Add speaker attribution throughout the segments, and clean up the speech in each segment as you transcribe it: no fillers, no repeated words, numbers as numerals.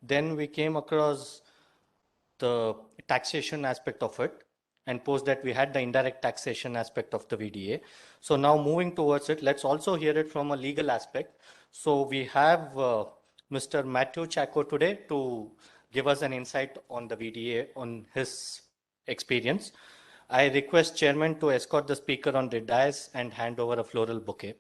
Speaker 1: Then we came across the taxation aspect of it, and post that we had the indirect taxation aspect of the VDA. So now moving towards it, let's also hear it from a legal aspect. So we have Mr. Mathew Chacko today to give us an insight on the VDA, on his experience. I request Chairman to escort the speaker on the dais and hand over a floral bouquet.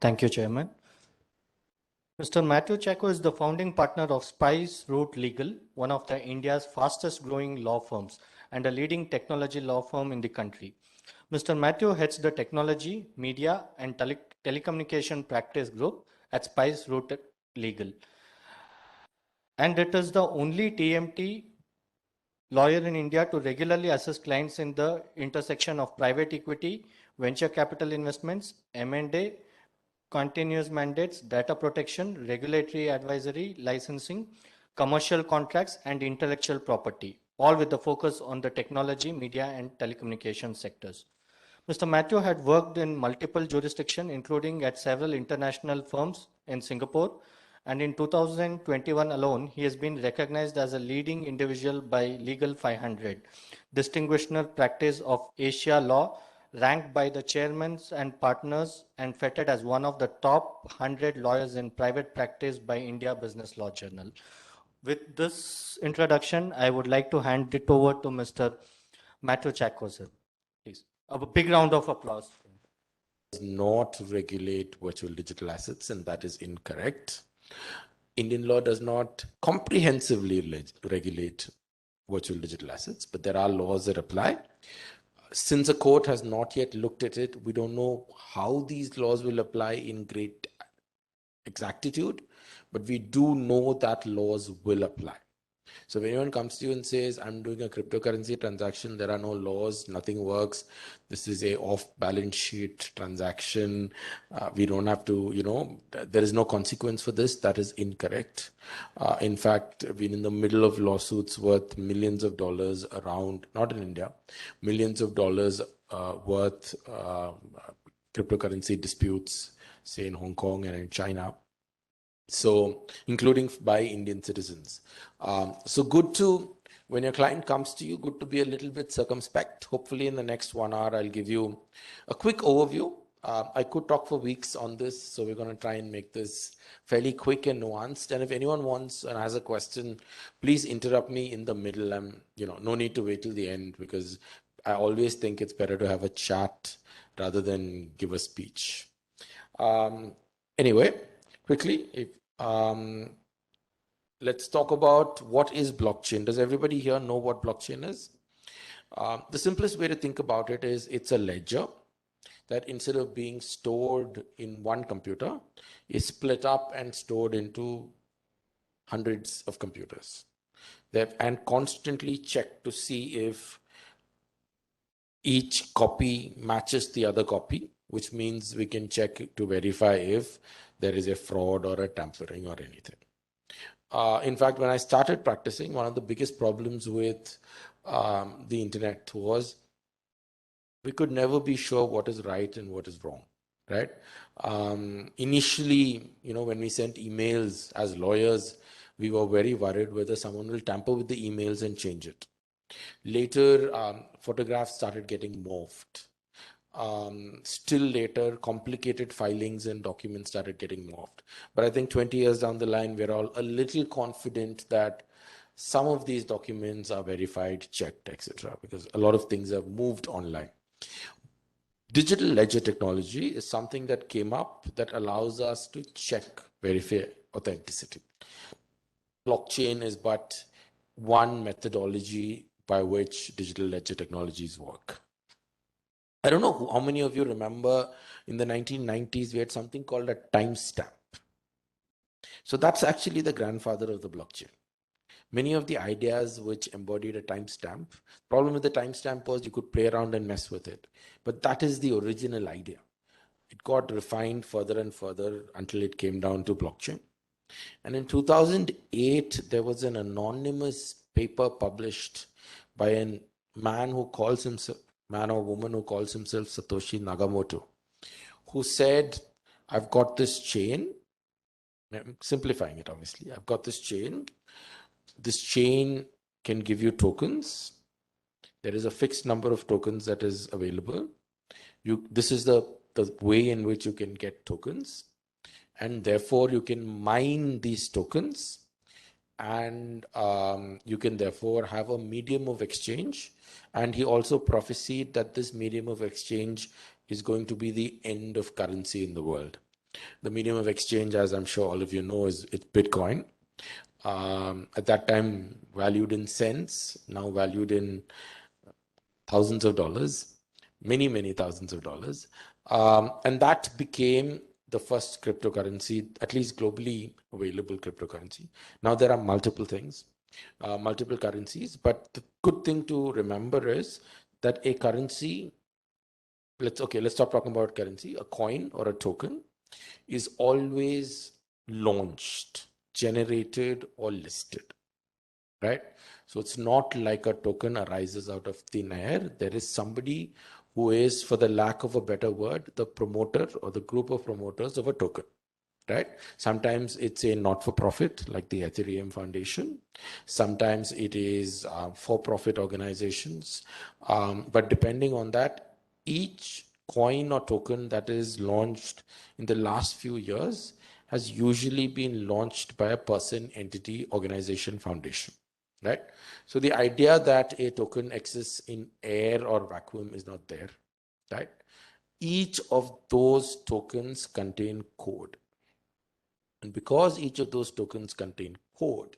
Speaker 1: Thank you, Chairman. Mr. Mathew Chacko is the founding partner of Spice Root Legal, one of the India's fastest growing law firms and a leading technology law firm in the country. Mr. Mathew heads the technology, media, and telecommunication practice group at Spice Root Legal. And it is the only TMT lawyer in India to regularly assist clients in the intersection of private equity, venture capital investments, M&A, continuous mandates, data protection, regulatory advisory, licensing, commercial contracts, and intellectual property, all with the focus on the technology, media, and telecommunication sectors. Mr. Mathew had worked in multiple jurisdictions, including at several international firms in Singapore, and in 2021 alone, he has been recognized as a leading individual by Legal 500, Distinguished Practice of Asia Law, ranked by the chairmen and partners and feted as one of the top 100 lawyers in private practice by India Business Law Journal. With this introduction, I would like to hand it over to Mr. Mathew Chacko, sir. Please. A big round of applause.
Speaker 2: Does not regulate virtual digital assets, and that is incorrect. Indian law does not comprehensively regulate virtual digital assets, but there are laws that apply. Since a court has not yet looked at it, we don't know how these laws will apply in great exactitude, but we do know that laws will apply. So if anyone comes to you and says, I'm doing a cryptocurrency transaction, there are no laws, nothing works, this is a off-balance sheet transaction, we don't have to, there is no consequence for this, that is incorrect. In fact, we're in the middle of lawsuits worth millions of dollars around, not in India, millions of dollars worth cryptocurrency disputes, say in Hong Kong and in China. So including by Indian citizens. So good to, when your client comes to you, good to be a little bit circumspect. Hopefully in the next 1 hour, I'll give you a quick overview. I could talk for weeks on this, so we're going to try and make this fairly quick and nuanced. And if anyone wants and has a question, please interrupt me in the middle. No need to wait till the end, because I always think it's better to have a chat rather than give a speech. Anyway, quickly, let's talk about what is blockchain. Does everybody here know what blockchain is? The simplest way to think about it is it's a ledger that instead of being stored in one computer is split up and stored into hundreds of computers. And constantly checked to see if each copy matches the other copy, which means we can check to verify if there is a fraud or a tampering or anything. In fact, when I started practicing, one of the biggest problems with the internet was we could never be sure what is right and what is wrong, right? Initially, when we sent emails as lawyers, we were very worried whether someone will tamper with the emails and change it. Later, photographs started getting morphed. Still later, complicated filings and documents started getting morphed. But I think 20 years down the line, we're all a little confident that some of these documents are verified, checked, etc., because a lot of things have moved online. Digital ledger technology is something that came up that allows us to check, verify authenticity. Blockchain is but one methodology by which digital ledger technologies work. I don't know how many of you remember in the 1990s, we had something called a timestamp. So that's actually the grandfather of the blockchain. Many of the ideas which embodied a timestamp, problem with the timestamp was you could play around and mess with it. But that is the original idea. It got refined further and further until it came down to blockchain. And in 2008, there was an anonymous paper published by a man who calls himself, man or woman who calls himself Satoshi Nakamoto, who said, I've got this chain, I'm simplifying it obviously, I've got this chain can give you tokens. There is a fixed number of tokens that is available. This is the way in which you can get tokens, and therefore you can mine these tokens, and you can therefore have a medium of exchange. And he also prophesied that this medium of exchange is going to be the end of currency in the world. The medium of exchange, as I'm sure all of you know, it's Bitcoin. At that time valued in cents, now valued in thousands of dollars, many thousands of dollars. And that became the first cryptocurrency, at least globally available cryptocurrency. Now there are multiple things, multiple currencies, but the good thing to remember is that a currency, let's stop talking about currency. A coin or a token is always launched, generated, or listed, right? So it's not like a token arises out of thin air. There is somebody who is, for the lack of a better word, the promoter or the group of promoters of a token, right? Sometimes it's a not-for-profit like the Ethereum Foundation. Sometimes it is for-profit organizations. But depending on that, each coin or token that is launched in the last few years has usually been launched by a person, entity, organization, foundation, right? So the idea that a token exists in air or vacuum is not there, right? Each of those tokens contain code. And because each of those tokens contain code,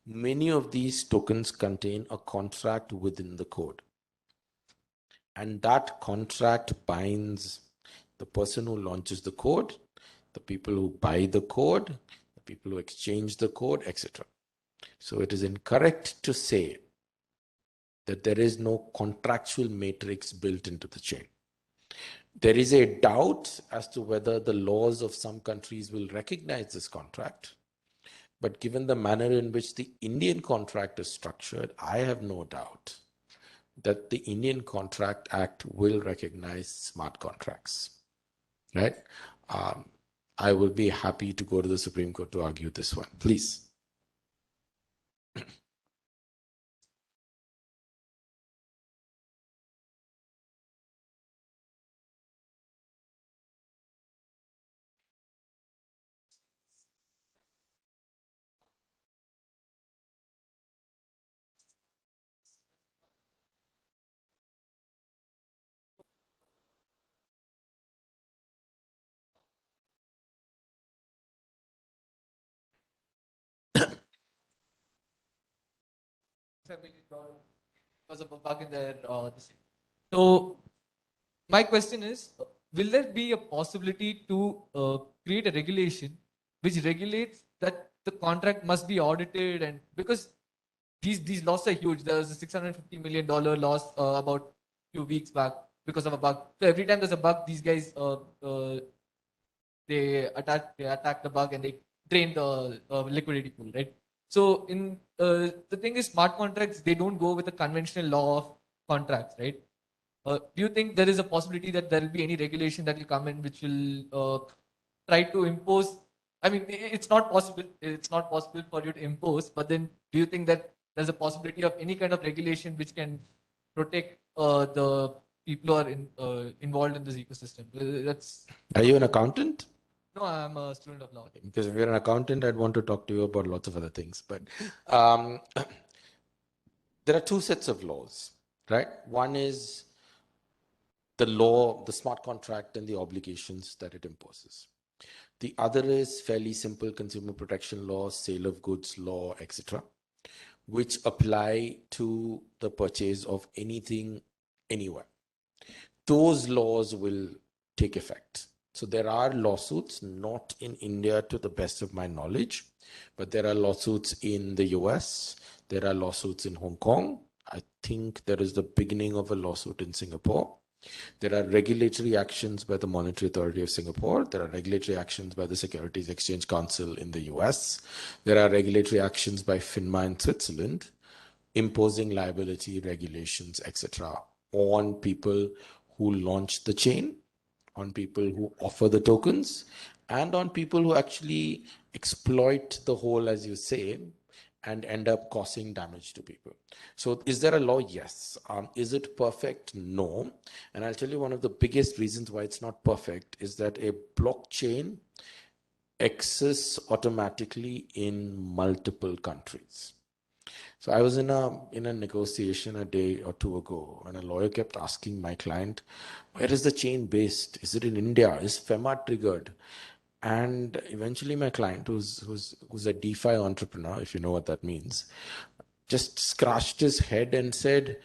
Speaker 2: many of these tokens contain a contract within the code. And that contract binds the person who launches the code, the people who buy the code, the people who exchange the code, etc. So it is incorrect to say that there is no contractual matrix built into the chain. There is a doubt as to whether the laws of some countries will recognize this contract. But given the manner in which the Indian contract is structured, I have no doubt that the Indian Contract Act will recognize smart contracts, right? I will be happy to go to the Supreme Court to argue this one. Please.
Speaker 3: Because of a bug in their so my question is, will there be a possibility to create a regulation which regulates that the contract must be audited? And because these losses are huge. There was a $650 million loss about few weeks back because of a bug. So every time there's a bug, these guys they attack the bug and they drain the liquidity pool, right? So in the thing is, smart contracts, they don't go with the conventional law of contracts, right? Do you think there is a possibility that there will be any regulation that will come in which will try to impose? I mean, it's not possible. It's not possible for you to impose. But then, do you think that there's a possibility of any kind of regulation which can protect the people who are involved in this ecosystem? That's.
Speaker 2: Are you an accountant?
Speaker 3: No, I'm a student of law.
Speaker 2: Because if you're an accountant, I'd want to talk to you about lots of other things. But there are two sets of laws, right? One is the law, the smart contract, and the obligations that it imposes. The other is fairly simple consumer protection law, sale of goods law, etc., which apply to the purchase of anything, anywhere. Those laws will take effect. So there are lawsuits, not in India to the best of my knowledge, but there are lawsuits in the US, there are lawsuits in Hong Kong. I think there is the beginning of a lawsuit in Singapore. There are regulatory actions by the Monetary Authority of Singapore. There are regulatory actions by the Securities Exchange Council in the US. There are regulatory actions by FINMA in Switzerland, imposing liability regulations, etc., on people who launch the chain, on people who offer the tokens, and on people who actually exploit the whole, as you say, and end up causing damage to people. So is there a law? Yes. Is it perfect? No. And I'll tell you one of the biggest reasons why it's not perfect is that a blockchain exists automatically in multiple countries. So I was in a negotiation a day or two ago, and a lawyer kept asking my client, where is the chain based? Is it in India? Is FEMA triggered? And eventually my client, who's a DeFi entrepreneur, if you know what that means, just scratched his head and said,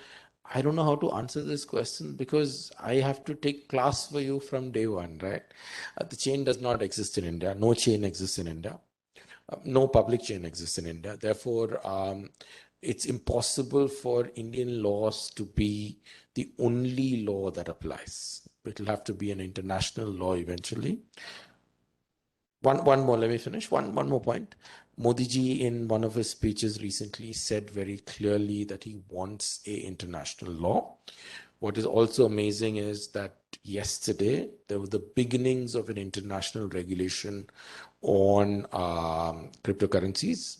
Speaker 2: I don't know how to answer this question because I have to take class for you from day one, right? The chain does not exist in India. No chain exists in India. No public chain exists in India. Therefore, it's impossible for Indian laws to be the only law that applies. It'll have to be an international law eventually. One more, let me finish. One more point. Modi ji, in one of his speeches recently, said very clearly that he wants a international law. What is also amazing is that yesterday there were the beginnings of an international regulation on cryptocurrencies.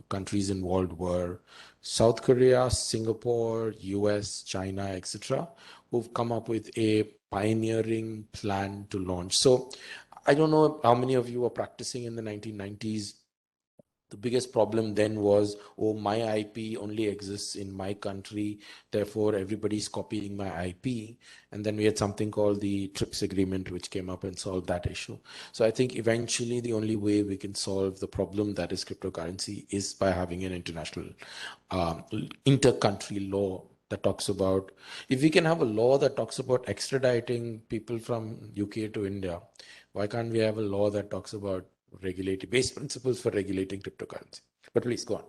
Speaker 2: Countries involved were South Korea, Singapore, US, China, etc., who've come up with a pioneering plan to launch. So I don't know how many of you were practicing in the 1990s. The biggest problem then was, oh, my IP only exists in my country, therefore everybody's copying my IP. And then we had something called the TRIPS agreement, which came up and solved that issue. So I think eventually the only way we can solve the problem that is cryptocurrency is by having an international inter-country law that talks about, if we can have a law that talks about extraditing people from UK to India, why can't we have a law that talks about regulating base principles for regulating cryptocurrency? But please go on.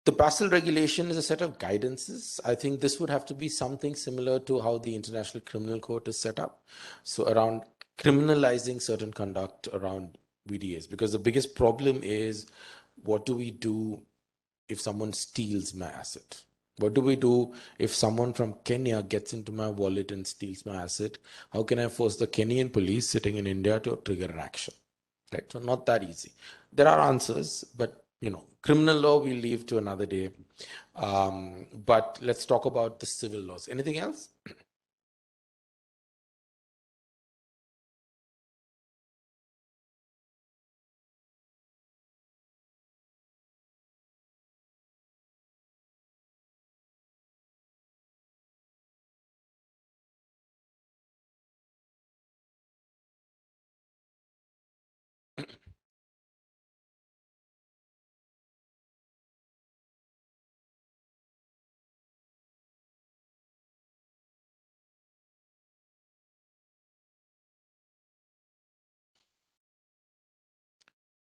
Speaker 2: The Basel regulation is a set of guidances. I think this would have to be something similar to how the International Criminal Court is set up. So around criminalizing certain conduct around VDAs, because the biggest problem is, what do we do if someone steals my asset? What do we do if someone from Kenya gets into my wallet and steals my asset? How can I force the Kenyan police sitting in India to trigger an action? Right? So not that easy. There are answers, but criminal law we'll leave to another day. But let's talk about the civil laws. Anything else?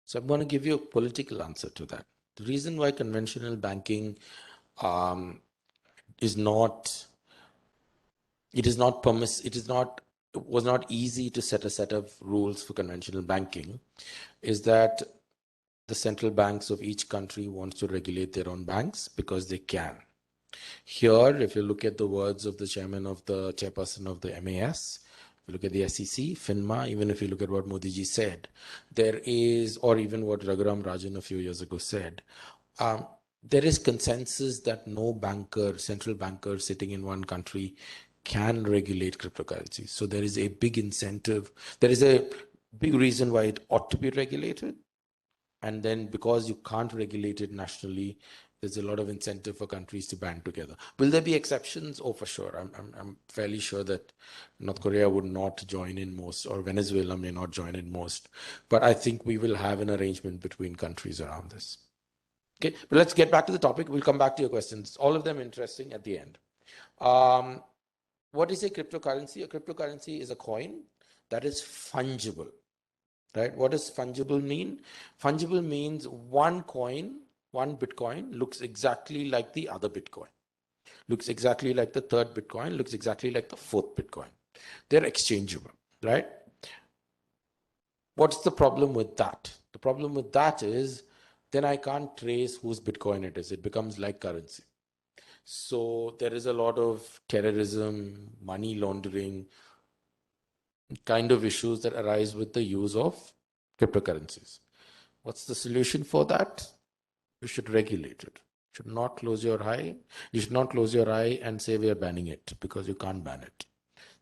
Speaker 2: So I'm going to give you a political answer to that. The reason why conventional banking is not, it is not it was not easy to set a set of rules for conventional banking, is that the central banks of each country wants to regulate their own banks because they can. Here, if you look at the words of the chairperson of the MAS, if you look at the SEC, FINMA, even if you look at what Modi ji said, there is, or even what Raghuram Rajan a few years ago said, there is consensus that no central banker sitting in one country can regulate cryptocurrency. So there is a big incentive. There is a big reason why it ought to be regulated. And then because you can't regulate it nationally, there's a lot of incentive for countries to band together. Will there be exceptions? Oh, for sure. I'm fairly sure that North Korea would not join in most, or Venezuela may not join in most. But I think we will have an arrangement between countries around this. Okay, but let's get back to the topic. We'll come back to your questions. All of them interesting at the end. What is a cryptocurrency? A cryptocurrency is a coin that is fungible, right? What does fungible mean? Fungible means one coin, one Bitcoin looks exactly like the other Bitcoin, looks exactly like the third Bitcoin, looks exactly like the fourth Bitcoin. They're exchangeable, right? What's the problem with that? The problem with that is then I can't trace whose Bitcoin it is. It becomes like currency. So there is a lot of terrorism, money laundering kind of issues that arise with the use of cryptocurrencies. What's the solution for that? You should regulate it. You should not close your eye. You should not close your eye and say we are banning it, because you can't ban it.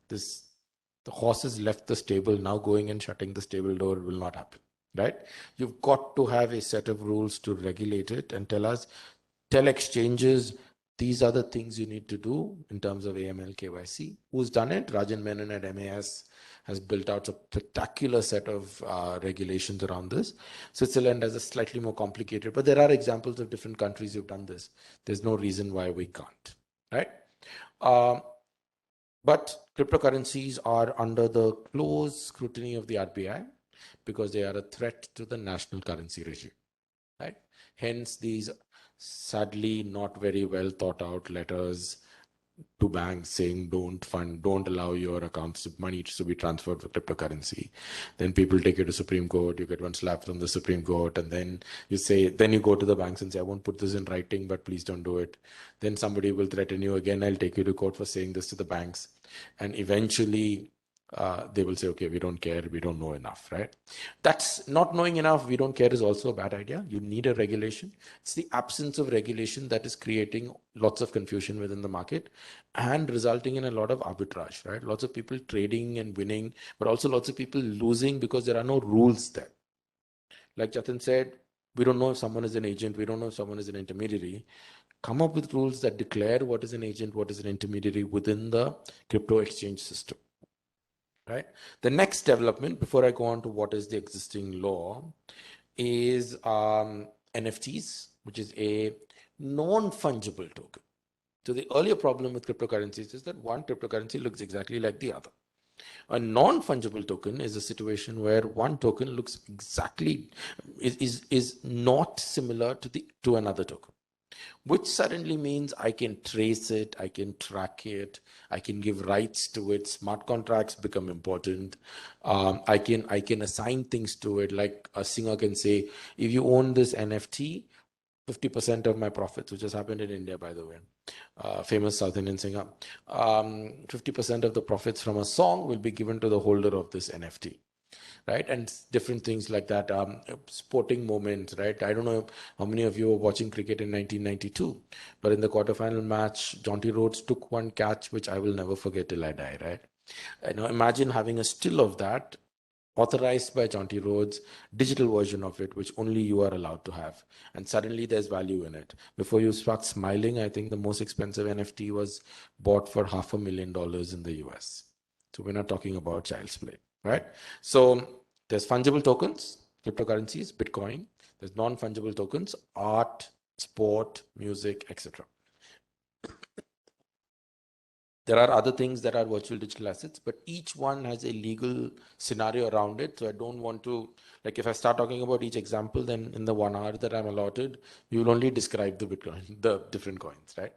Speaker 2: The horse has left the stable. Now going and shutting the stable door will not happen, right? You've got to have a set of rules to regulate it and tell exchanges, these are the things you need to do in terms of AML KYC. Who's done it? Rajan Menon at MAS has built out a spectacular set of regulations around this. Switzerland has a slightly more complicated, but there are examples of different countries who've done this. There's no reason why we can't, right? But cryptocurrencies are under the close scrutiny of the RBI because they are a threat to the national currency regime, right? Hence, these sadly not very well thought out letters to banks saying don't allow your accounts of money to be transferred for cryptocurrency. Then people take you to Supreme Court, you get one slap from the Supreme Court, and then you go to the banks and say, I won't put this in writing, but please don't do it. Then somebody will threaten you again, I'll take you to court for saying this to the banks. And eventually they will say, okay, we don't care, we don't know enough, right? That's not knowing enough, we don't care is also a bad idea. You need a regulation. It's the absence of regulation that is creating lots of confusion within the market and resulting in a lot of arbitrage, right? Lots of people trading and winning, but also lots of people losing because there are no rules there. Like Jatin said, we don't know if someone is an agent, we don't know if someone is an intermediary. Come up with rules that declare what is an agent, what is an intermediary within the crypto exchange system. Right. The next development, before I go on to what is the existing law, is NFTs, which is a non-fungible token. So the earlier problem with cryptocurrencies is that one cryptocurrency looks exactly like the other. A non-fungible token is a situation where one token looks exactly is not similar to another token, which suddenly means I can trace it, I can track it, I can give rights to it. Smart contracts become important. I can assign things to it. Like a singer can say, if you own this NFT, 50% of my profits, which has happened in India, by the way, famous South Indian singer, 50% of the profits from a song will be given to the holder of this NFT. Right, and different things like that, sporting moments, right? I don't know how many of you were watching cricket in 1992, but in the quarterfinal match, Jonty Rhodes took one catch, which I will never forget till I die, right? Imagine having a still of that, authorized by Jonty Rhodes, digital version of it, which only you are allowed to have. And suddenly there's value in it. Before you start smiling, I think the most expensive NFT was bought for $500,000 in the US. So we're not talking about child's play, right? So there's fungible tokens, cryptocurrencies, Bitcoin. There's non-fungible tokens, art, sport, music, etc. There are other things that are virtual digital assets, but each one has a legal scenario around it. So I don't want to, like if I start talking about each example, then in the 1 hour that I'm allotted, you will only describe the Bitcoin, the different coins, right?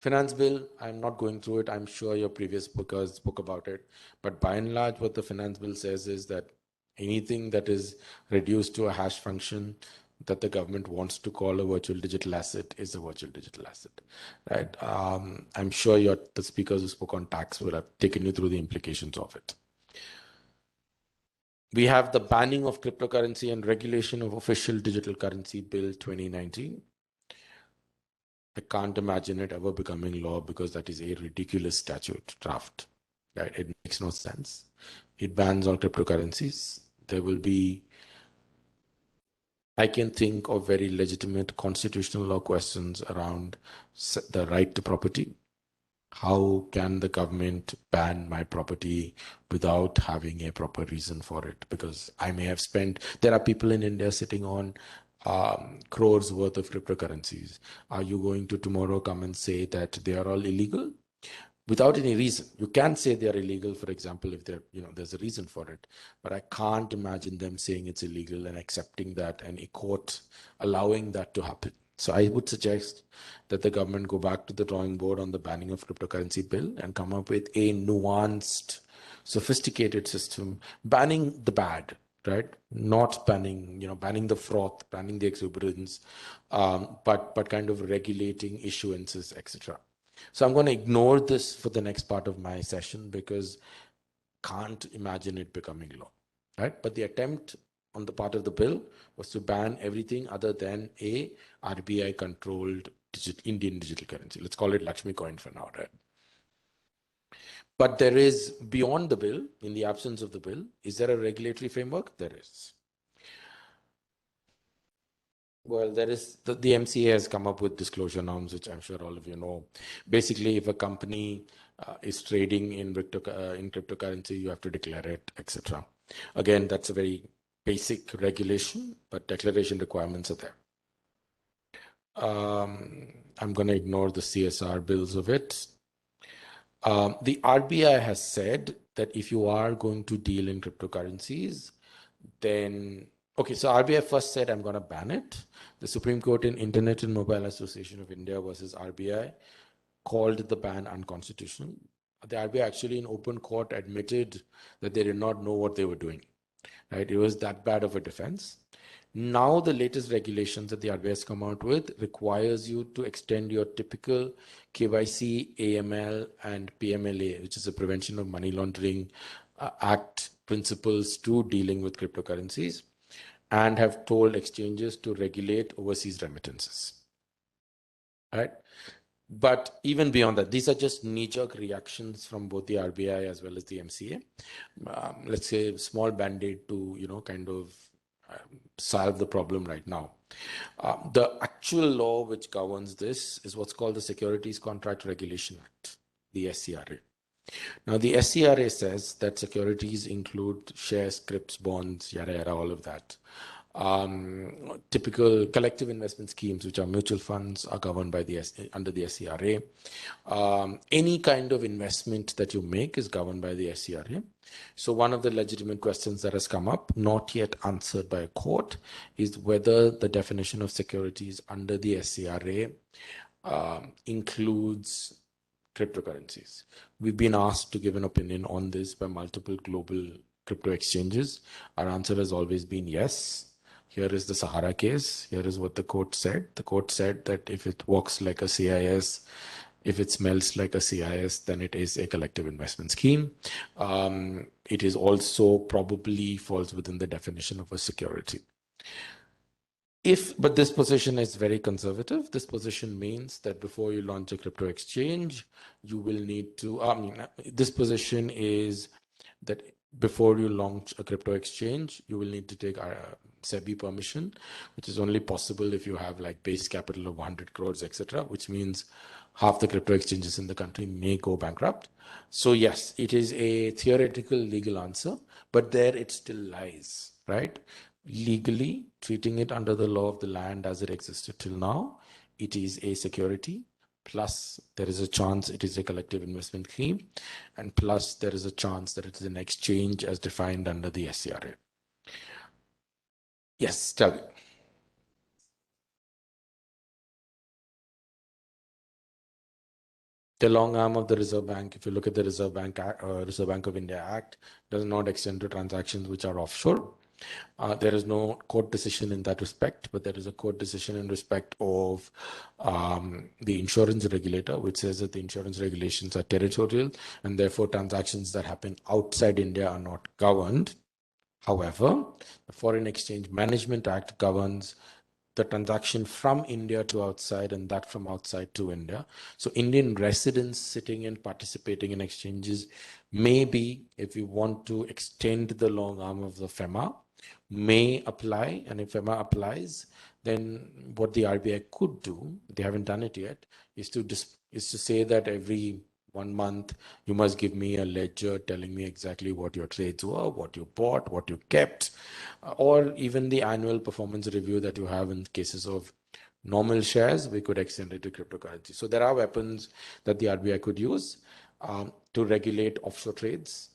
Speaker 2: Finance bill, I'm not going through it. I'm sure your previous bookers spoke about it. But by and large, what the finance bill says is that anything that is reduced to a hash function that the government wants to call a virtual digital asset is a virtual digital asset, right? I'm sure the speakers who spoke on tax will have taken you through the implications of it. We have the banning of cryptocurrency and regulation of official digital currency bill 2019. I can't imagine it ever becoming law because that is a ridiculous statute draft, right? It makes no sense. It bans all cryptocurrencies. There will be, I can think of very legitimate constitutional law questions around the right to property. How can the government ban my property without having a proper reason for it? Because I may have spent, there are people in India sitting on crores worth of cryptocurrencies. Are you going to tomorrow come and say that they are all illegal? Without any reason. You can say they are illegal, for example, if they're, there's a reason for it. But I can't imagine them saying it's illegal and accepting that and a court allowing that to happen. So I would suggest that the government go back to the drawing board on the banning of cryptocurrency bill and come up with a nuanced, sophisticated system, banning the bad, right? Not banning, banning the froth, banning the exuberance, but kind of regulating issuances, etc. So I'm going to ignore this for the next part of my session because can't imagine it becoming law, right? But the attempt on the part of the bill was to ban everything other than a RBI-controlled Indian digital currency. Let's call it Lakshmi coin for now, right? But there is, beyond the bill, in the absence of the bill, is there a regulatory framework? There is. Well, there is, the MCA has come up with disclosure norms, which I'm sure all of you know. Basically, if a company is trading in cryptocurrency, you have to declare it, etc. Again, that's a very basic regulation, but declaration requirements are there. I'm going to ignore the CSR bills of it. The RBI has said that if you are going to deal in cryptocurrencies, then, okay, so RBI first said, I'm going to ban it. The Supreme Court in Internet and Mobile Association of India versus RBI called the ban unconstitutional. The RBI actually in open court admitted that they did not know what they were doing, right? It was that bad of a defense. Now the latest regulations that the RBI has come out with requires you to extend your typical KYC, AML, and PMLA, which is the Prevention of Money Laundering Act principles to dealing with cryptocurrencies, and have told exchanges to regulate overseas remittances. Right? But even beyond that, these are just knee-jerk reactions from both the RBI as well as the MCA. Let's say a small band-aid to, kind of solve the problem right now. The actual law which governs this is what's called the Securities Contract Regulation Act, the SCRA. Now, the SCRA says that securities include shares, scripts, bonds, yada, yada, all of that. Typical collective investment schemes, which are mutual funds, are governed by under the SCRA. Any kind of investment that you make is governed by the SCRA. So one of the legitimate questions that has come up, not yet answered by a court, is whether the definition of securities under the SCRA includes cryptocurrencies. We've been asked to give an opinion on this by multiple global crypto exchanges. Our answer has always been yes. Here is the Sahara case. Here is what the court said. The court said that if it walks like a CIS, if it smells like a CIS, then it is a collective investment scheme. It is also probably falls within the definition of a security. But this position is very conservative. This position means that before you launch a crypto exchange, you will need to, this position is that before you launch a crypto exchange, you will need to take SEBI permission, which is only possible if you have like base capital of 100 crores, etc., which means half the crypto exchanges in the country may go bankrupt. So yes, it is a theoretical legal answer, but there it still lies, right? Legally, treating it under the law of the land as it existed till now, it is a security, plus there is a chance it is a collective investment scheme, and plus there is a chance that it is an exchange as defined under the SCRA. Yes, tell me. The long arm of the Reserve Bank, if you look at the Reserve Bank of India Act, does not extend to transactions which are offshore. There is no court decision in that respect, but there is a court decision in respect of the insurance regulator, which says that the insurance regulations are territorial and therefore transactions that happen outside India are not governed. However, the Foreign Exchange Management Act governs the transaction from India to outside and that from outside to India. So Indian residents sitting and participating in exchanges maybe, if you want to extend the long arm of the FEMA, may apply. And if FEMA applies, then what the RBI could do, they haven't done it yet, is to say that every 1 month, you must give me a ledger telling me exactly what your trades were, what you bought, what you kept, or even the annual performance review that you have in cases of normal shares, we could extend it to cryptocurrency. So there are weapons that the RBI could use to regulate offshore trades.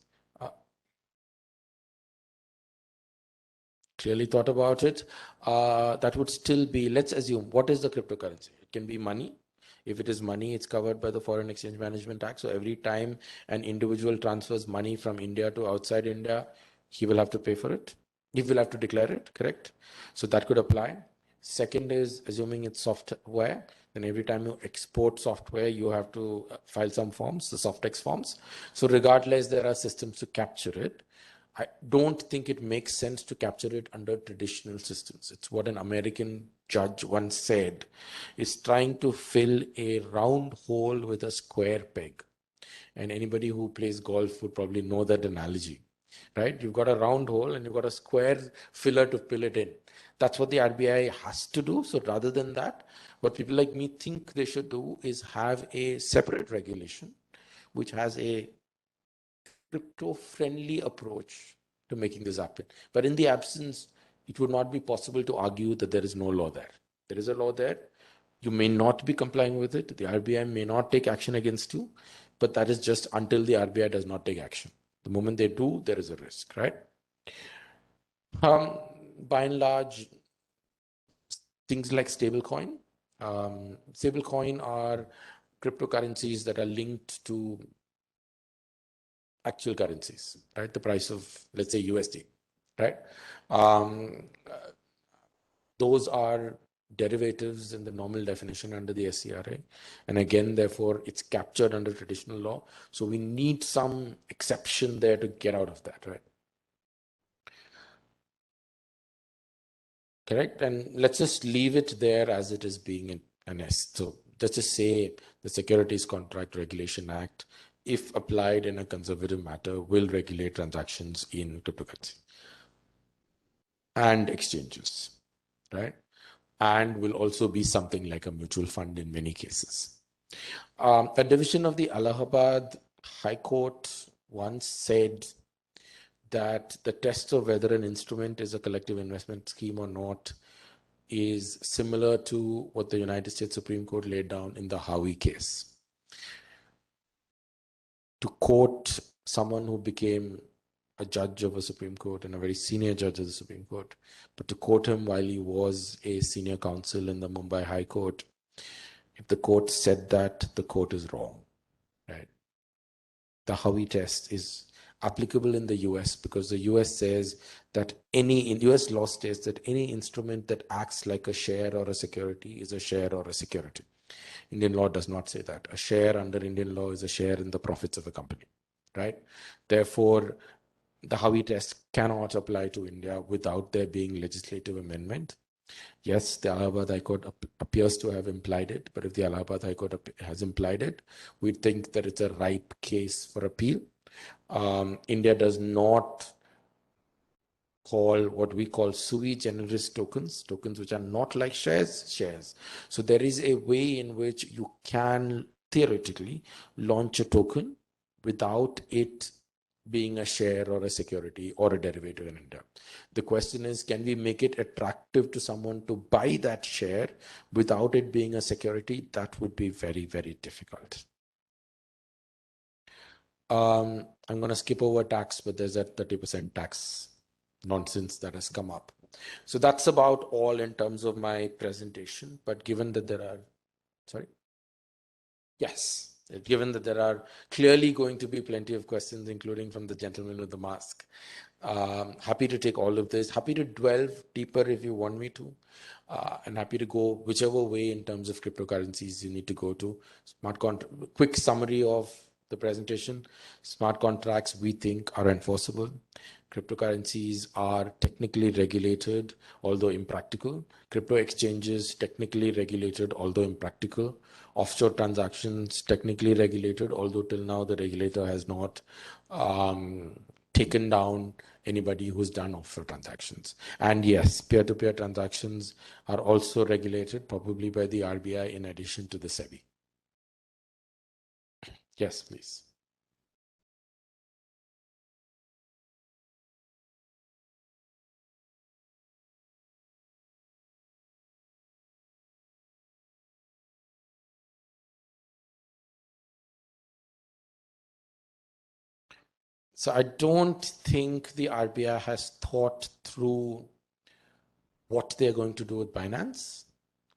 Speaker 2: Clearly thought about it. That would still be, let's assume, what is the cryptocurrency? It can be money. If it is money, it's covered by the Foreign Exchange Management Act. So every time an individual transfers money from India to outside India, he will have to pay for it. He will have to declare it, correct? So that could apply. Second is, assuming it's software, then every time you export software, you have to file some forms, the Softex forms. So regardless, there are systems to capture it. I don't think it makes sense to capture it under traditional systems. It's what an American judge once said, is trying to fill a round hole with a square peg. And anybody who plays golf would probably know that analogy, right? You've got a round hole and you've got a square filler to fill it in. That's what the RBI has to do. So rather than that, what people like me think they should do is have a separate regulation, which has a crypto-friendly approach to making this happen. But in the absence, it would not be possible to argue that there is no law there. There is a law there. You may not be complying with it. The RBI may not take action against you, but that is just until the RBI does not take action. The moment they do, there is a risk, right? By and large, things like stablecoin. Stablecoin are cryptocurrencies that are linked to actual currencies, right? The price of, let's say, USD, right? Those are derivatives in the normal definition under the SCRA. And again, therefore, it's captured under traditional law. So we need some exception there to get out of that, right? Correct? And let's just leave it there as it is being an S. So let's just say the Securities Contract Regulation Act, if applied in a conservative manner, will regulate transactions in cryptocurrency and exchanges, right? And will also be something like a mutual fund in many cases. A division of the Allahabad High Court once said that the test of whether an instrument is a collective investment scheme or not is similar to what the United States Supreme Court laid down in the Howie case. To quote someone who became a judge of a Supreme Court and a very senior judge of the Supreme Court, but to quote him while he was a senior counsel in the Mumbai High Court, if the court said that, the court is wrong, right? The Howie test is applicable in the US because the US says that US law states that any instrument that acts like a share or a security is a share or a security. Indian law does not say that. A share under Indian law is a share in the profits of a company, right? Therefore, the Howie test cannot apply to India without there being legislative amendment. Yes, the Allahabad High Court appears to have implied it, but if the Allahabad High Court has implied it, we think that it's a ripe case for appeal. India does not call what we call sui generis tokens which are not like shares. So there is a way in which you can theoretically launch a token without it being a share or a security or a derivative in India. The question is, can we make it attractive to someone to buy that share without it being a security? That would be very, very difficult. I'm going to skip over tax, but there's that 30% tax nonsense that has come up. So that's about all in terms of my presentation. But given that there are, given that there are clearly going to be plenty of questions, including from the gentleman with the mask, happy to take all of this, happy to delve deeper if you want me to, and happy to go whichever way in terms of cryptocurrencies you need to go to. Quick summary of the presentation. Smart contracts, we think, are enforceable. Cryptocurrencies are technically regulated, although impractical. Crypto exchanges, technically regulated, although impractical. Offshore transactions, technically regulated, although till now the regulator has not taken down anybody who's done offshore transactions. And yes, peer-to-peer transactions are also regulated, probably by the RBI in addition to the SEBI. Yes, please. So I don't think the RBI has thought through what they're going to do with Binance.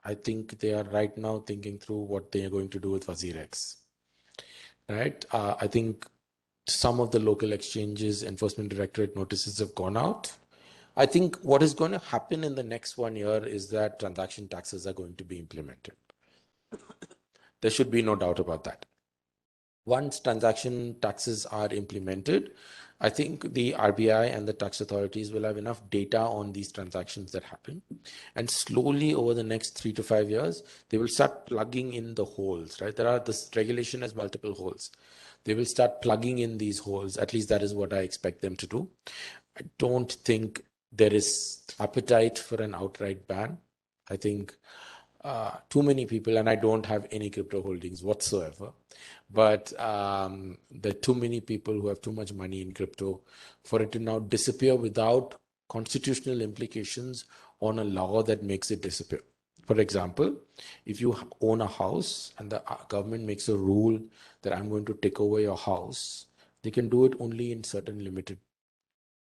Speaker 2: I think they are right now thinking through what they are going to do with WazirX. Right? I think some of the local exchanges, enforcement directorate notices have gone out. I think what is going to happen in the next 1 year is that transaction taxes are going to be implemented. There should be no doubt about that. Once transaction taxes are implemented, I think the RBI and the tax authorities will have enough data on these transactions that happen. And slowly over the next 3 to 5 years, they will start plugging in the holes, right? This regulation has multiple holes. They will start plugging in these holes. At least that is what I expect them to do. I don't think there is appetite for an outright ban. I think too many people, and I don't have any crypto holdings whatsoever, but there are too many people who have too much money in crypto for it to now disappear without constitutional implications on a law that makes it disappear. For example, if you own a house and the government makes a rule that I'm going to take over your house, they can do it only in certain limited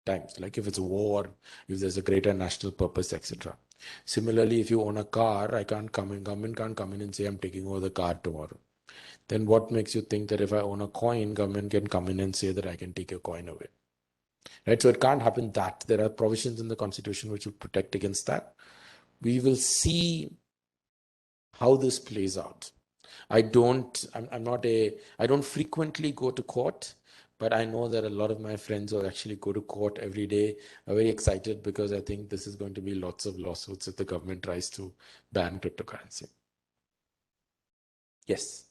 Speaker 2: times, like if it's a war, if there's a greater national purpose, etc. Similarly, if you own a car, government can't come in and say, I'm taking over the car tomorrow. Then what makes you think that if I own a coin, government can come in and say that I can take your coin away? Right? So it can't happen that. There are provisions in the constitution which will protect against that. We will see how this plays out. I don't frequently go to court, but I know that a lot of my friends who actually go to court every day are very excited because I think this is going to be lots of lawsuits if the government tries to ban cryptocurrency. Yes.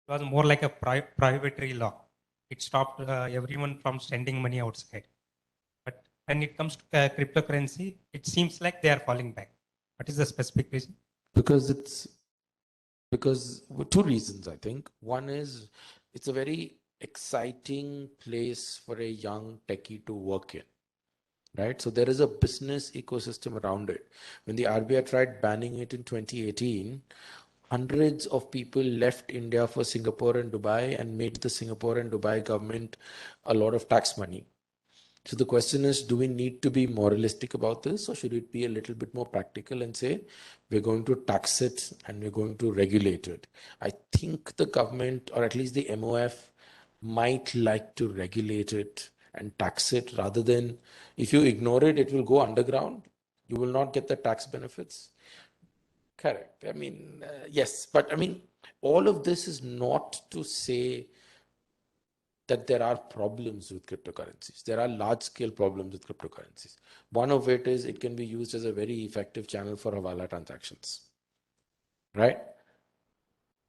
Speaker 4: It was more like a prohibitory law. It stopped everyone from sending money outside. But when it comes to cryptocurrency, it seems like they are falling back. What is the specific reason?
Speaker 2: Because two reasons, I think. One is it's a very exciting place for a young techie to work in. Right? So there is a business ecosystem around it. When the RBI tried banning it in 2018, hundreds of people left India for Singapore and Dubai and made the Singapore and Dubai government a lot of tax money. So the question is, do we need to be moralistic about this, or should it be a little bit more practical and say, we're going to tax it and we're going to regulate it? I think the government, or at least the MOF, might like to regulate it and tax it rather than, if you ignore it, it will go underground. You will not get the tax benefits. Correct. I mean, yes, but I mean, all of this is not to say that there are problems with cryptocurrencies. There are large-scale problems with cryptocurrencies. One of it is it can be used as a very effective channel for Hawala transactions, right?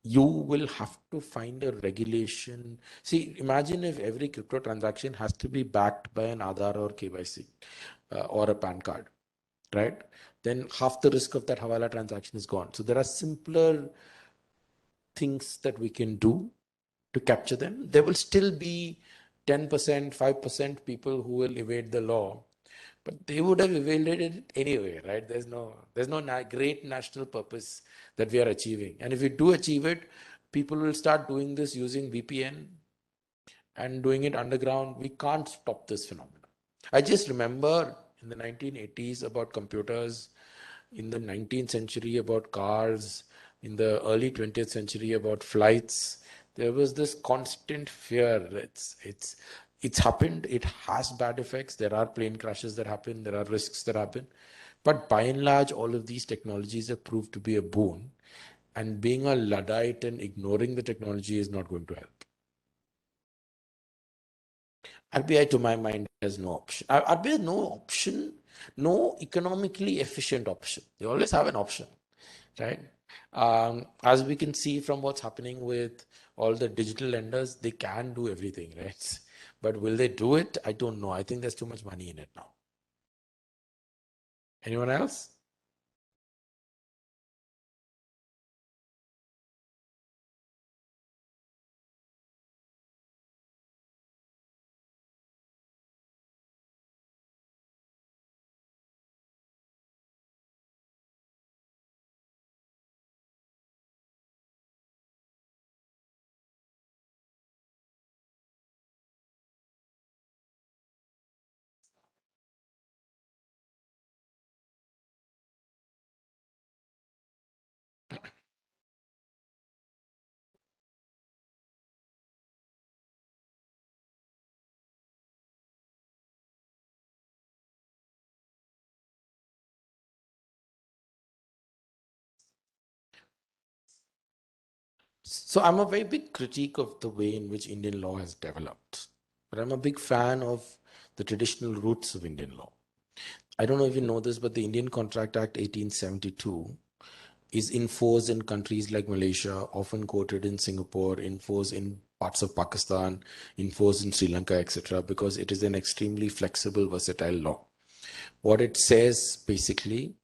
Speaker 2: You will have to find a regulation. See, imagine if every crypto transaction has to be backed by an Aadhaar or KYC or a PAN card, right? Then half the risk of that Hawala transaction is gone. So there are simpler things that we can do to capture them. There will still be 10%, 5% people who will evade the law, but they would have evaded it anyway, right? There's no great national purpose that we are achieving. And if we do achieve it, people will start doing this using VPN and doing it underground. We can't stop this phenomenon. I just remember in the 1980s about computers, in the 19th century about cars, in the early 20th century about flights. There was this constant fear. It's happened. It has bad effects. There are plane crashes that happen. There are risks that happen. But by and large, all of these technologies have proved to be a boon. And being a Luddite and ignoring the technology is not going to help. RBI, to my mind, has no option. RBI has no option, no economically efficient option. They always have an option, right? As we can see from what's happening with all the digital lenders, they can do everything, right? But will they do it? I don't know. I think there's too much money in it now. Anyone else? So I'm a very big critique of the way in which Indian law has developed, but I'm a big fan of the traditional roots of Indian law. I don't know if you know this, but the Indian Contract Act 1872 is enforced in countries like Malaysia, often quoted in Singapore, enforced in parts of Pakistan, enforced in Sri Lanka, etc., because it is an extremely flexible, versatile law. What it says basically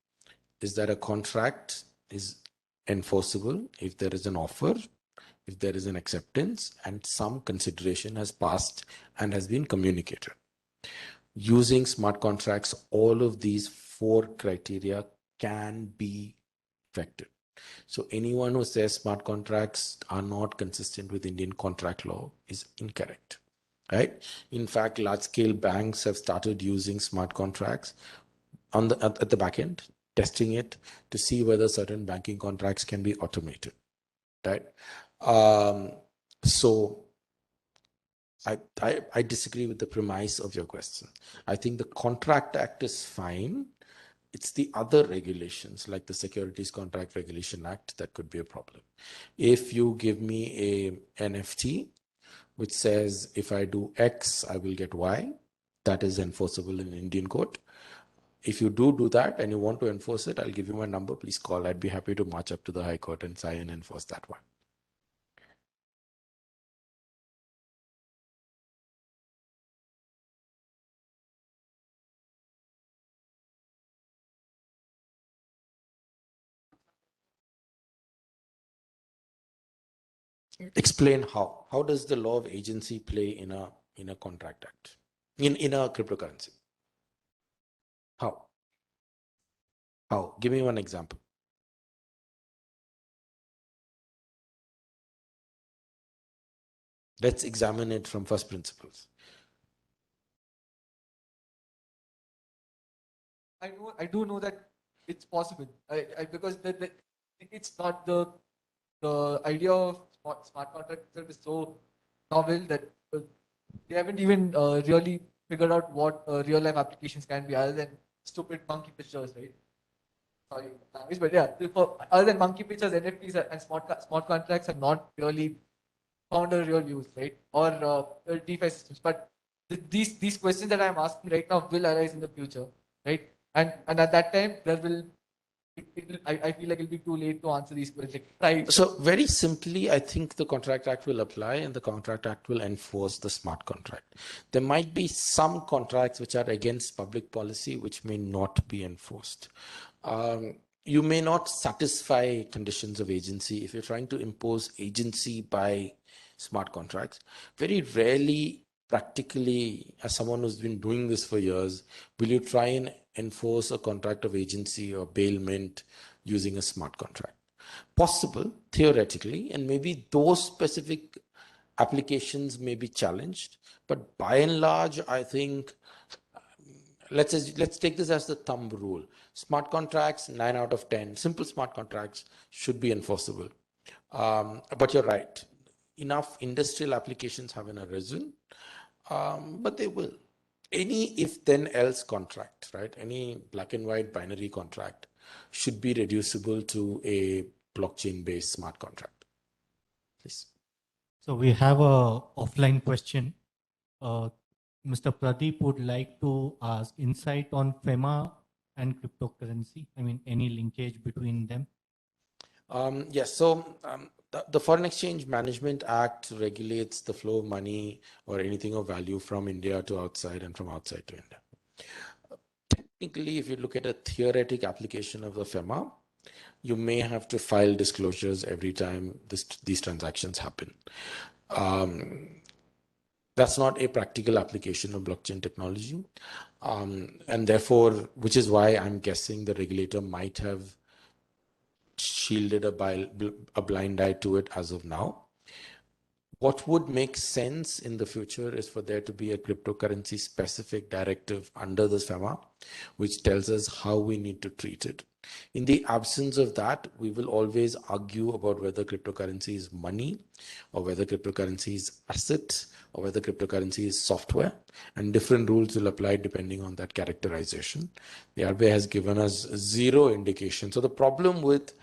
Speaker 2: is that a contract is enforceable if there is an offer, if there is an acceptance, and some consideration has passed and has been communicated. Using smart contracts, all of these four criteria can be effective. So anyone who says smart contracts are not consistent with Indian contract law is incorrect, right? In fact, large-scale banks have started using smart contracts on at the back end, testing it to see whether certain banking contracts can be automated, right? So I disagree with the premise of your question. I think the Contract Act is fine. It's the other regulations like the Securities Contract Regulation Act that could be a problem. If you give me a NFT which says if I do X, I will get Y, that is enforceable in Indian court. If you do that and you want to enforce it, I'll give you my number. Please call. I'd be happy to march up to the High Court and try and enforce that one. Explain how. How does the law of agency play in a contract act, in a cryptocurrency? How? How? Give me one example. Let's examine it from first principles.
Speaker 3: I do know that it's possible. Because it's not the idea of smart contract itself is so novel that they haven't even really figured out what real life applications can be other than stupid monkey pictures, right? Sorry, language, but yeah, other than monkey pictures, NFTs and smart contracts have not really found a real use, right? Or DeFi systems. But these questions that I'm asking right now will arise in the future, right? And at that time, there will. I feel like it'll be too late to answer these questions. Right.
Speaker 2: So very simply, I think the Contract Act will apply and the Contract Act will enforce the smart contract. There might be some contracts which are against public policy which may not be enforced. You may not satisfy conditions of agency if you're trying to impose agency by smart contracts. Very rarely, practically, as someone who's been doing this for years, will you try and enforce a contract of agency or bailment using a smart contract. Possible, theoretically, and maybe those specific applications may be challenged, but by and large, I think let's take this as the thumb rule. Smart contracts, 9 out of 10, simple smart contracts should be enforceable. But you're right, enough industrial applications haven't arisen, but they will. Any if then else contract, right? Any black and white binary contract should be reducible to a blockchain based smart contract. Please.
Speaker 1: So we have a offline question. Mr. Pradeep would like to ask insight on FEMA and cryptocurrency. I mean, any linkage between them?
Speaker 2: Yes. So the Foreign Exchange Management Act regulates the flow of money or anything of value from India to outside and from outside to India. Technically, if you look at a theoretic application of the FEMA, you may have to file disclosures every time these transactions happen. That's not a practical application of blockchain technology. And therefore, which is why I'm guessing the regulator might have shielded a blind eye to it as of now. What would make sense in the future is for there to be a cryptocurrency specific directive under the FEMA, which tells us how we need to treat it. In the absence of that, we will always argue about whether cryptocurrency is money or whether cryptocurrency is asset or whether cryptocurrency is software, and different rules will apply depending on that characterization. The RBI has given us zero indication. So the problem with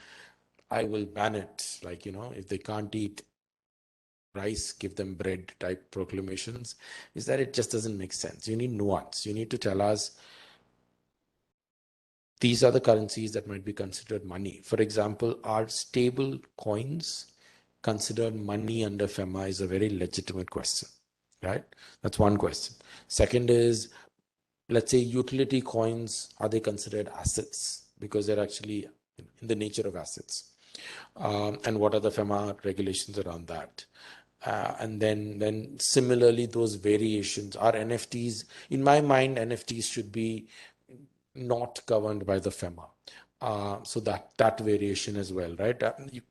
Speaker 2: I will ban it. Like, if they can't eat rice, give them bread type proclamations, is that it just doesn't make sense. You need nuance. You need to tell us these are the currencies that might be considered money. For example, are stable coins considered money under FEMA is a very legitimate question, right? That's one question. Second is, let's say utility coins, are they considered assets? Because they're actually in the nature of assets. And what are the FEMA regulations around that? And then similarly, those variations are NFTs. In my mind, NFTs should be not governed by the FEMA. So that variation as well, right? You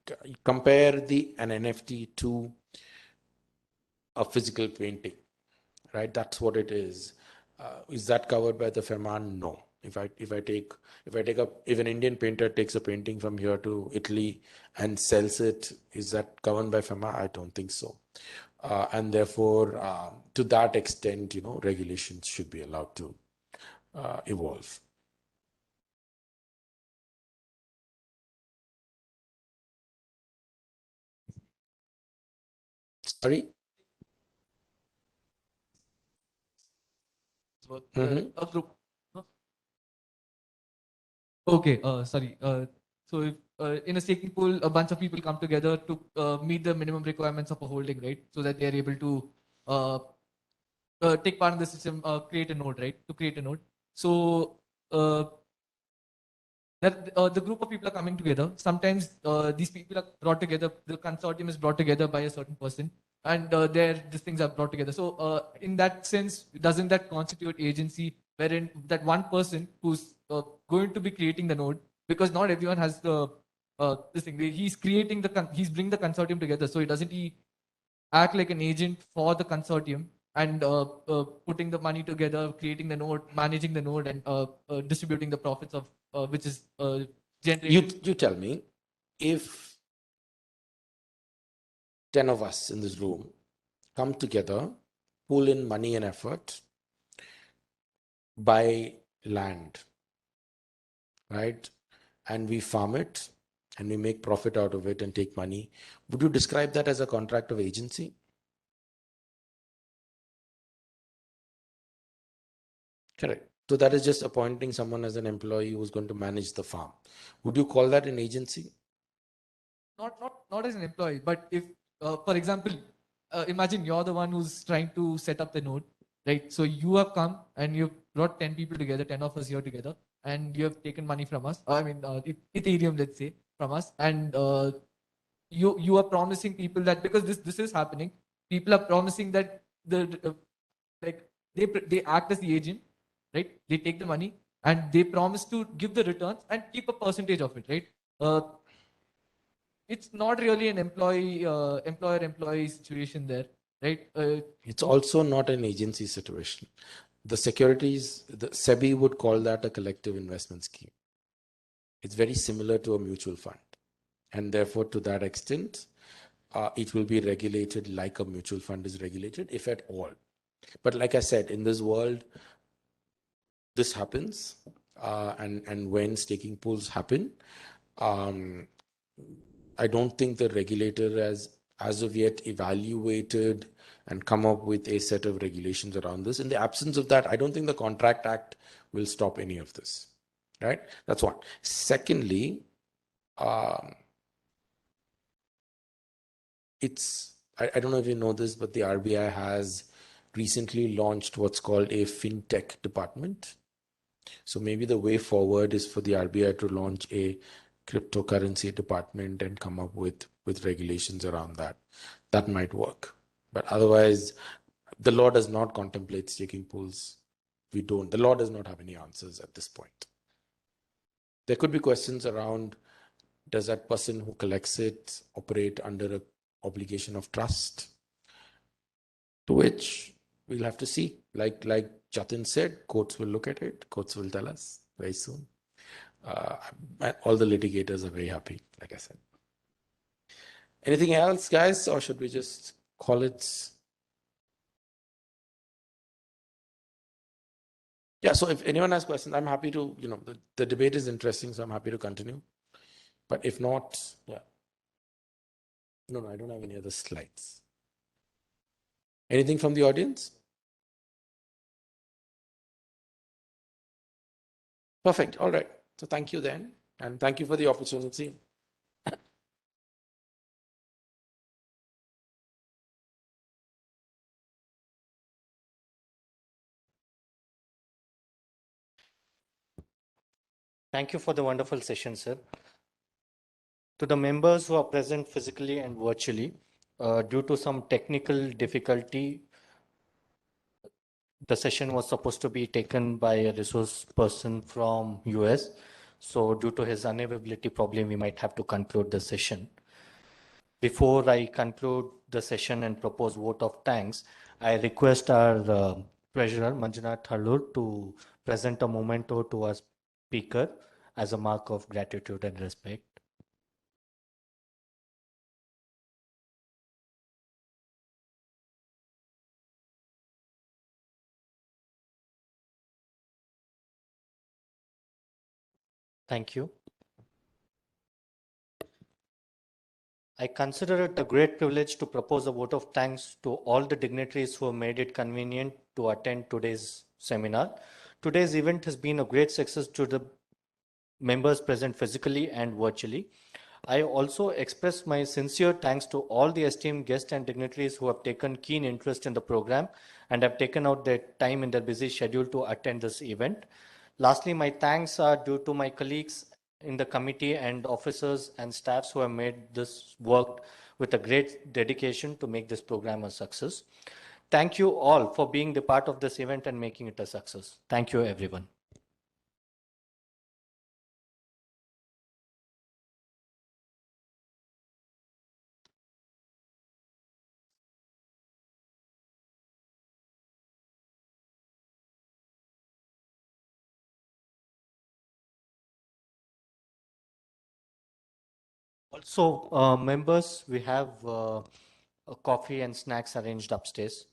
Speaker 2: compare an NFT to a physical painting, right? That's what it is. Is that covered by the FEMA? No. If an Indian painter takes a painting from here to Italy and sells it, is that governed by FEMA? I don't think so. And therefore, to that extent, regulations should be allowed to evolve. Sorry?
Speaker 3: A group. Okay, sorry. So if in a staking pool, a bunch of people come together to meet the minimum requirements of a holding, right? So that they are able to take part in the system, create a node, right? To create a node. So that the group of people are coming together. Sometimes these people are brought together. The consortium is brought together by a certain person, and these things are brought together. So in that sense, doesn't that constitute agency, wherein that one person who's going to be creating the node, because not everyone has the this thing. He's creating he's bringing the consortium together. So doesn't he act like an agent for the consortium and putting the money together, creating the node, managing the node, and distributing the profits of which is generated.
Speaker 2: You tell me, if 10 of us in this room come together, pull in money and effort, buy land, right? And we farm it and we make profit out of it and take money. Would you describe that as a contract of agency? Correct. So that is just appointing someone as an employee who's going to manage the farm. Would you call that an agency?
Speaker 3: Not as an employee, but if, for example, imagine you're the one who's trying to set up the node, right? So you have come and you've brought 10 people together, 10 of us here together, and you have taken money from us. I mean, Ethereum, let's say, from us, and you are promising people that because this is happening, people are promising that like they act as the agent, right? They take the money and they promise to give the returns and keep a percentage of it, right? It's not really an employer-employee situation there, right?
Speaker 2: It's also not an agency situation. The SEBI would call that a collective investment scheme. It's very similar to a mutual fund. And therefore, to that extent, it will be regulated like a mutual fund is regulated, if at all. But like I said, in this world, this happens. And when staking pools happen, I don't think the regulator has, as of yet, evaluated and come up with a set of regulations around this. In the absence of that, I don't think the Contract Act will stop any of this, right? That's one. Secondly, I don't know if you know this, but the RBI has recently launched what's called a fintech department. So maybe the way forward is for the RBI to launch a cryptocurrency department and come up with regulations around that. That might work. But otherwise, the law does not contemplate staking pools. The law does not have any answers at this point. There could be questions around, does that person who collects it operate under an obligation of trust? To which we'll have to see. Like Jatin said, courts will look at it. Courts will tell us very soon. All the litigators are very happy, like I said. Anything else, guys, or should we just call it? Yeah, so if anyone has questions, I'm happy to, the debate is interesting, so I'm happy to continue. But if not, yeah. No, I don't have any other slides. Anything from the audience? Perfect. All right. So thank you then. And thank you for the opportunity.
Speaker 1: Thank you for the wonderful session, sir. To the members who are present physically and virtually, due to some technical difficulty, the session was supposed to be taken by a resource person from US. So due to his unavailability problem, we might have to conclude the session. Before I conclude the session and propose vote of thanks, I request our treasurer, Manjunath Thalur, to present a memento to our speaker as a mark of gratitude and respect. Thank you. I consider it a great privilege to propose a vote of thanks to all the dignitaries who have made it convenient to attend today's seminar. Today's event has been a great success to the members present physically and virtually. I also express my sincere thanks to all the esteemed guests and dignitaries who have taken keen interest in the program and have taken out their time in their busy schedule to attend this event. Lastly, my thanks are due to my colleagues in the committee and officers and staffs who have made this work with a great dedication to make this program a success. Thank you all for being the part of this event and making it a success. Thank you, everyone. Also, members, we have coffee and snacks arranged upstairs.